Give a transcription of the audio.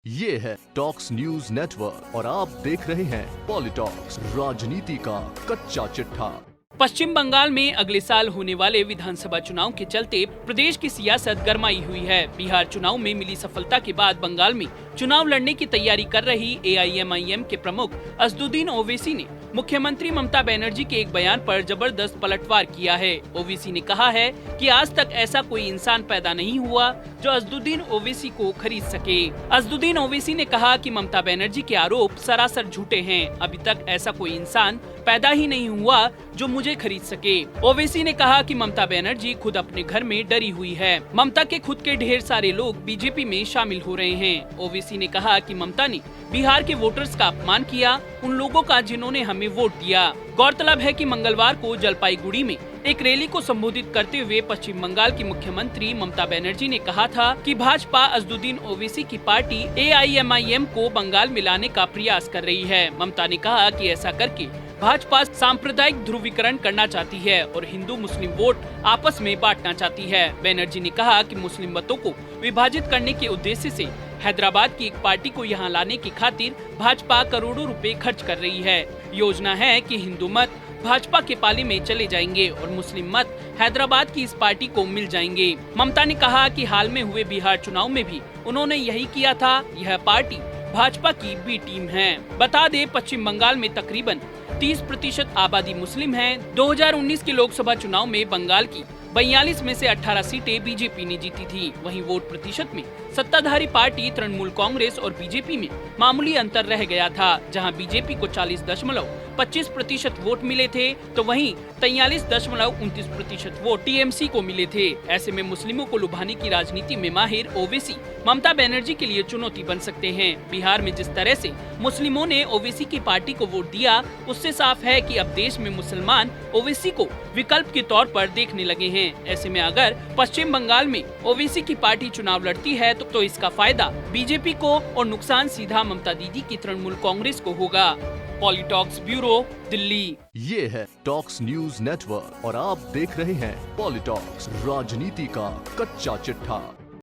ये है talks news network और आप देख रहे हैं पॉलिटॉक्स, राजनीति का कच्चा चिट्ठा। पश्चिम बंगाल में अगले साल होने वाले विधानसभा चुनाव के चलते प्रदेश की सियासत गरमाई हुई है। बिहार चुनाव में मिली सफलता के बाद बंगाल में चुनाव लड़ने की तैयारी कर रही AIMIM के प्रमुख असदुद्दीन ओवैसी ने मुख्यमंत्री ममता बनर्जी के एक बयान पर जबरदस्त पलटवार किया है। ओवैसी ने कहा है कि आज तक ऐसा कोई इंसान पैदा नहीं हुआ जो असदुद्दीन ओवैसी को खरीद सके। असदुद्दीन ओवैसी ने कहा कि ममता बनर्जी के आरोप सरासर झूठे हैं। अभी तक ऐसा कोई इंसान पैदा ही नहीं हुआ जो मुझे खरीद सके। ओवैसी ने कहा कि ममता बनर्जी खुद अपने घर में डरी हुई है। ममता के खुद के ढेर सारे लोग बीजेपी में शामिल हो रहे हैं। ओवैसी ने कहा कि ममता ने बिहार के वोटर्स का अपमान किया, उन लोगों का जिन्होंने हमें वोट दिया। गौरतलब है कि मंगलवार को जलपाईगुड़ी में एक रैली को संबोधित करते हुए पश्चिम बंगाल की मुख्यमंत्री ममता बनर्जी ने कहा था कि भाजपा असदुद्दीन ओवैसी की पार्टी AIMIM को बंगाल में लाने का प्रयास कर रही है। ममता ने कहा कि ऐसा करके भाजपा सांप्रदायिक ध्रुवीकरण करना चाहती है और हिंदू मुस्लिम वोट आपस में बांटना चाहती है। बनर्जी ने कहा कि मुस्लिम मतों को विभाजित करने के उद्देश्य से हैदराबाद की एक पार्टी को यहां लाने की खातिर भाजपा करोड़ों रुपए खर्च कर रही है। योजना है कि हिंदू मत भाजपा के पाले में चले जाएंगे और मुस्लिम मत हैदराबाद की इस पार्टी को मिल जाएंगे। ममता ने कहा कि हाल में हुए बिहार चुनाव में भी उन्होंने यही किया था। यह पार्टी भाजपा की बी टीम है। बता दें, पश्चिम बंगाल में तकरीबन 30% आबादी मुस्लिम है। 2019 के लोकसभा चुनाव में बंगाल की 42 में से 18 सीटें बीजेपी ने जीती थी। वहीं वोट प्रतिशत में सत्ताधारी पार्टी तृणमूल कांग्रेस और बीजेपी में मामूली अंतर रह गया था। जहां बीजेपी को 40.25% वोट मिले थे तो वहीं 43.29% वोट TMC को मिले थे। ऐसे में मुस्लिमों को लुभाने की राजनीति में माहिर ओवैसी ममता बनर्जी के लिए चुनौती बन सकते हैं। बिहार में जिस तरह से मुस्लिमों ने ओवैसी की पार्टी को वोट दिया, उससे साफ है कि अब देश में मुसलमान ओवैसी को विकल्प के तौर पर देखने लगे हैं। ऐसे में अगर पश्चिम बंगाल में ओवैसी की पार्टी चुनाव लड़ती है तो इसका फायदा बीजेपी को और नुकसान सीधा ममता दीदी की तृणमूल कांग्रेस को होगा। पॉलिटॉक्स ब्यूरो, दिल्ली। ये है टॉक्स न्यूज नेटवर्क और आप देख रहे हैं पॉलिटॉक्स, राजनीति का कच्चा चिट्ठा।